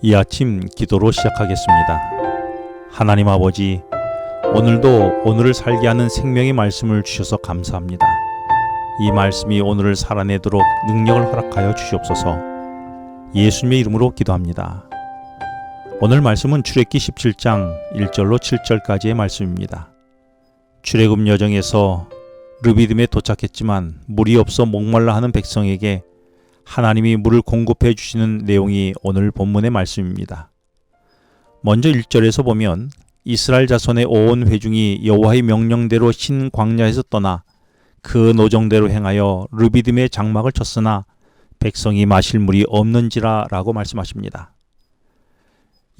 이 아침 기도로 시작하겠습니다. 하나님 아버지, 오늘도 오늘을 살게 하는 생명의 말씀을 주셔서 감사합니다. 이 말씀이 오늘을 살아내도록 능력을 허락하여 주시옵소서. 예수님의 이름으로 기도합니다. 오늘 말씀은 출애굽기 17장 1절로 7절까지의 말씀입니다. 출애굽 여정에서 르비딤에 도착했지만 물이 없어 목말라 하는 백성에게 하나님이 물을 공급해 주시는 내용이 오늘 본문의 말씀입니다. 먼저 1절에서 보면 이스라엘 자손의 온 회중이 여호와의 명령대로 신 광야에서 떠나 그 노정대로 행하여 르비딤의 장막을 쳤으나 백성이 마실 물이 없는지라 라고 말씀하십니다.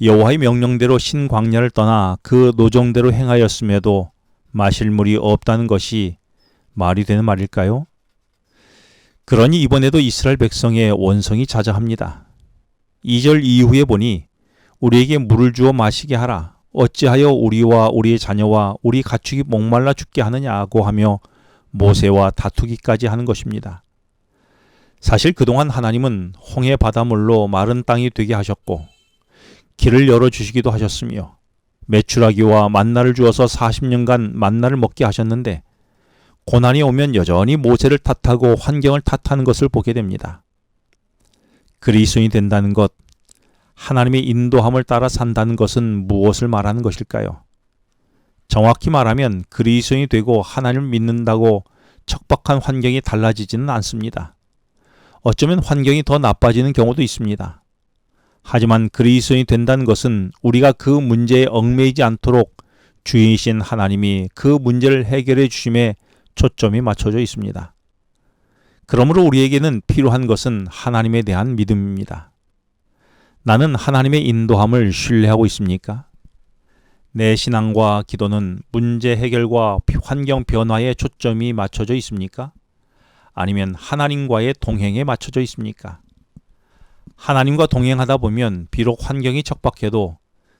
여호와의 명령대로 신 광야를 떠나 그 노정대로 행하였음에도 마실 물이 없다는 것이 말이 되는 말일까요? 그러니 이번에도 이스라엘 백성의 원성이 자자합니다. 2절 이후에 보니 우리에게 물을 주어 마시게 하라. 어찌하여 우리와 우리의 자녀와 우리 가축이 목말라 죽게 하느냐고 하며 모세와 다투기까지 하는 것입니다. 사실 그동안 하나님은 홍해 바닷물로 마른 땅이 되게 하셨고 길을 열어주시기도 하셨으며 메추라기와 만나를 주어서 40년간 만나를 먹게 하셨는데 고난이 오면 여전히 모세를 탓하고 환경을 탓하는 것을 보게 됩니다. 그리스도인이 된다는 것, 하나님의 인도함을 따라 산다는 것은 무엇을 말하는 것일까요? 정확히 말하면 그리스도인이 되고 하나님을 믿는다고 척박한 환경이 달라지지는 않습니다. 어쩌면 환경이 더 나빠지는 경우도 있습니다. 하지만 그리스도인이 된다는 것은 우리가 그 문제에 얽매이지 않도록 주인이신 하나님이 그 문제를 해결해 주심에 초점이 맞춰져 있습니다. 그러므로 우리에게는 필요한 것은 하나님에 대한 믿음입니다. 나는 하나님의 인도함을 신뢰하고 있습니까? 내 신앙과 기도는 문제 해결과 환경 변화에 초점이 맞춰져 있습니까? 아니면 하나님과의 동행에 맞춰져 있습니까? 하나님과 동행하다 보면 비록 환경이 척박해도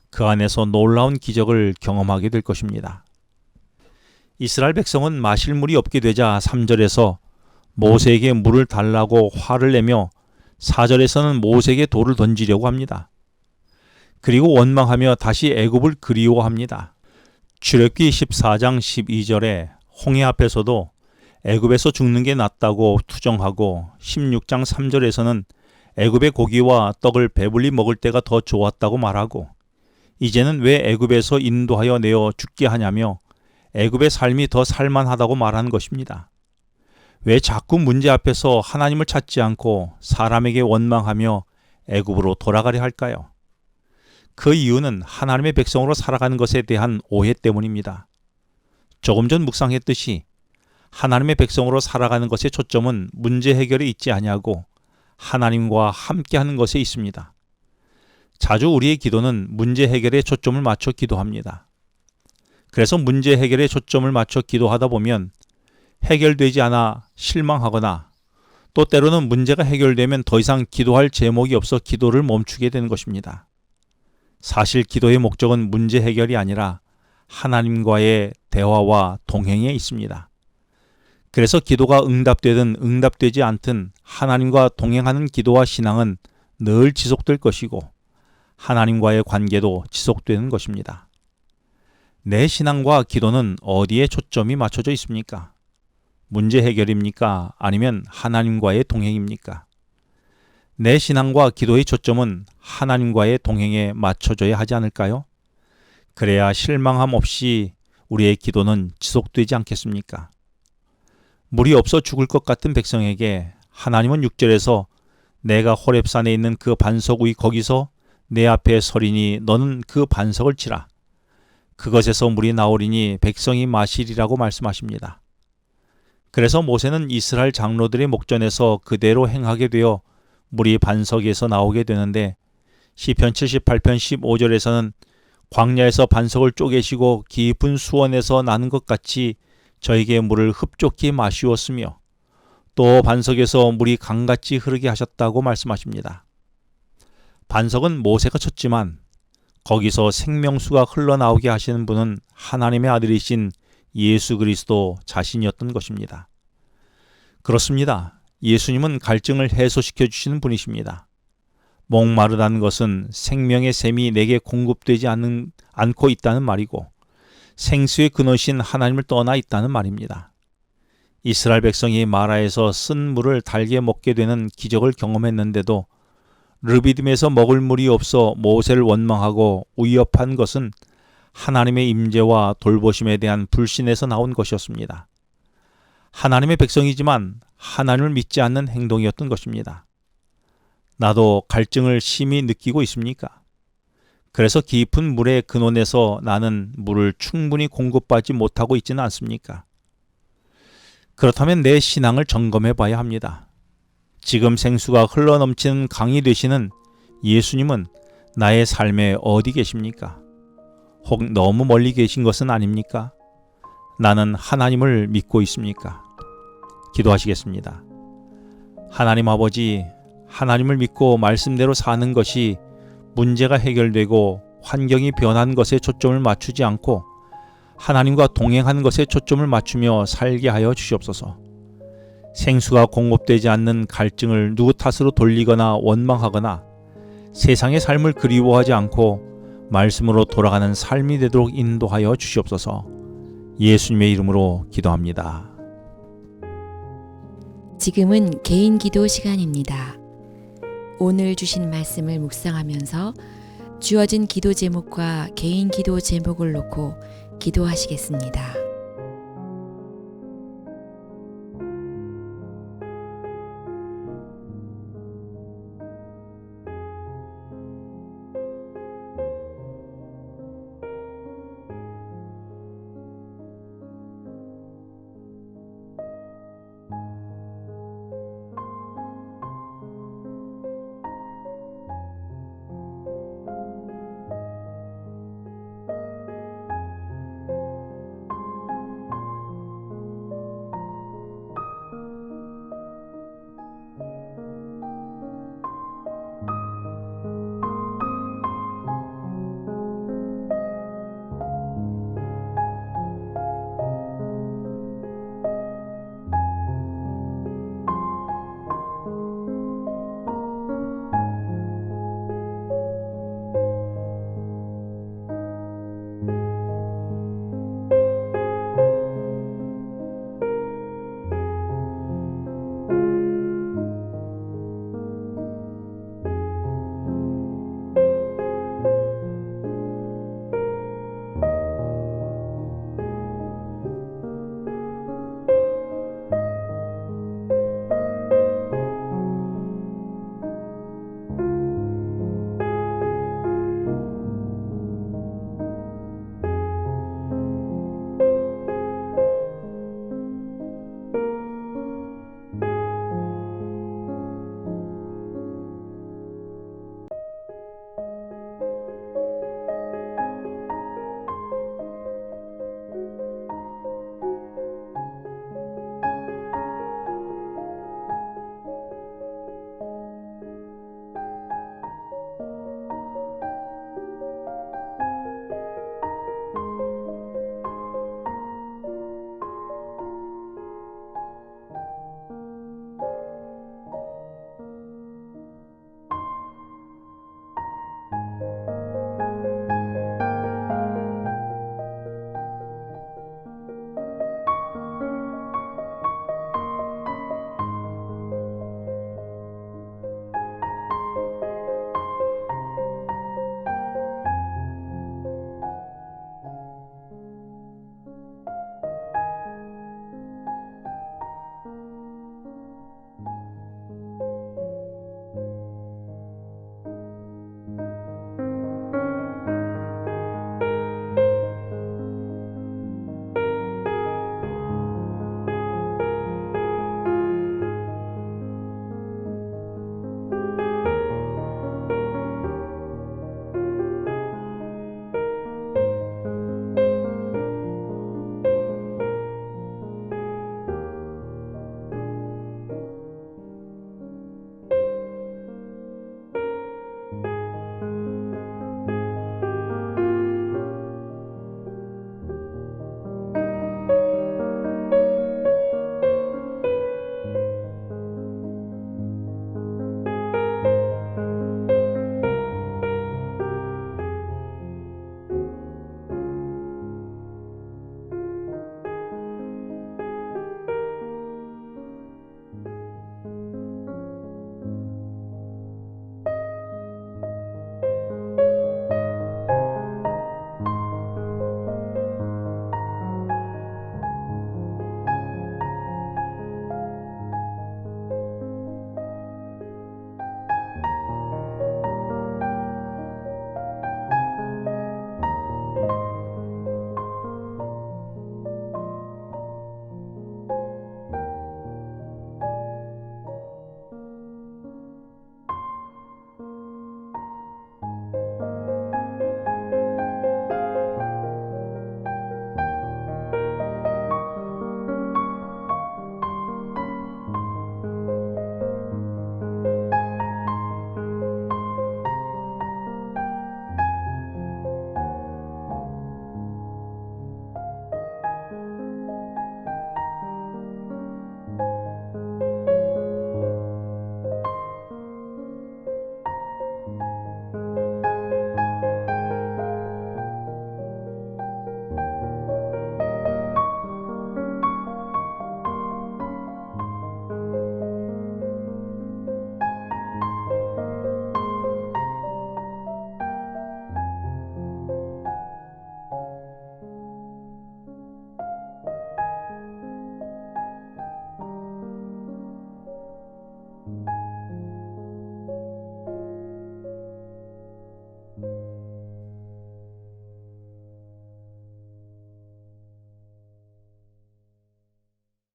그 안에서 놀라운 기적을 경험하게 될 것입니다. 이스라엘 백성은 마실 물이 없게 되자 3절에서 모세에게 물을 달라고 화를 내며 4절에서는 모세에게 돌을 던지려고 합니다. 그리고 원망하며 다시 애굽을 그리워합니다. 출애굽기 14장 12절에 홍해 앞에서도 애굽에서 죽는 게 낫다고 투정하고 16장 3절에서는 애굽의 고기와 떡을 배불리 먹을 때가 더 좋았다고 말하고 이제는 왜 애굽에서 인도하여 내어 죽게 하냐며 애굽의 삶이 더 살만하다고 말하는 것입니다. 왜 자꾸 문제 앞에서 하나님을 찾지 않고 사람에게 원망하며 애굽으로 돌아가려 할까요? 그 이유는 하나님의 백성으로 살아가는 것에 대한 오해 때문입니다. 조금 전 묵상했듯이 하나님의 백성으로 살아가는 것의 초점은 문제 해결에 있지 아니하고 하나님과 함께하는 것에 있습니다. 자주 우리의 기도는 문제 해결에 초점을 맞춰 기도합니다. 그래서 문제 해결에 초점을 맞춰 기도하다 보면 해결되지 않아 실망하거나 또 때로는 문제가 해결되면 더 이상 기도할 제목이 없어 기도를 멈추게 되는 것입니다. 사실 기도의 목적은 문제 해결이 아니라 하나님과의 대화와 동행에 있습니다. 그래서 기도가 응답되든 응답되지 않든 하나님과 동행하는 기도와 신앙은 늘 지속될 것이고 하나님과의 관계도 지속되는 것입니다. 내 신앙과 기도는 어디에 초점이 맞춰져 있습니까? 문제 해결입니까? 아니면 하나님과의 동행입니까? 내 신앙과 기도의 초점은 하나님과의 동행에 맞춰져야 하지 않을까요? 그래야 실망함 없이 우리의 기도는 지속되지 않겠습니까? 물이 없어 죽을 것 같은 백성에게 하나님은 6절에서 내가 호렙산에 있는 그 반석 위 거기서 내 앞에 서리니 너는 그 반석을 치라. 그것에서 물이 나오리니 백성이 마시리라고 말씀하십니다. 그래서 모세는 이스라엘 장로들의 목전에서 그대로 행하게 되어 물이 반석에서 나오게 되는데 시편 78편 15절에서는 광야에서 반석을 쪼개시고 깊은 수원에서 나는 것 같이 저에게 물을 흡족히 마시었으며 또 반석에서 물이 강같이 흐르게 하셨다고 말씀하십니다. 반석은 모세가 쳤지만 거기서 생명수가 흘러나오게 하시는 분은 하나님의 아들이신 예수 그리스도 자신이었던 것입니다. 그렇습니다. 예수님은 갈증을 해소시켜 주시는 분이십니다. 목마르다는 것은 생명의 샘이 내게 공급되지 않고 있다는 말이고 생수의 근원이신 하나님을 떠나 있다는 말입니다. 이스라엘 백성이 마라에서 쓴 물을 달게 먹게 되는 기적을 경험했는데도 르비딤에서 먹을 물이 없어 모세를 원망하고 위협한 것은 하나님의 임재와 돌보심에 대한 불신에서 나온 것이었습니다. 하나님의 백성이지만 하나님을 믿지 않는 행동이었던 것입니다. 나도 갈증을 심히 느끼고 있습니까? 그래서 깊은 물의 근원에서 나는 물을 충분히 공급받지 못하고 있지는 않습니까? 그렇다면 내 신앙을 점검해 봐야 합니다. 지금 생수가 흘러넘치는 강이 되시는 예수님은 나의 삶에 어디 계십니까? 혹 너무 멀리 계신 것은 아닙니까? 나는 하나님을 믿고 있습니까? 기도하시겠습니다. 하나님 아버지, 하나님을 믿고 말씀대로 사는 것이 문제가 해결되고 환경이 변한 것에 초점을 맞추지 않고 하나님과 동행하는 것에 초점을 맞추며 살게 하여 주시옵소서. 생수가 공급되지 않는 갈증을 누구 탓으로 돌리거나 원망하거나 세상의 삶을 그리워하지 않고 말씀으로 돌아가는 삶이 되도록 인도하여 주시옵소서. 예수님의 이름으로 기도합니다. 지금은 개인 기도 시간입니다. 오늘 주신 말씀을 묵상하면서 주어진 기도 제목과 개인 기도 제목을 놓고 기도하시겠습니다.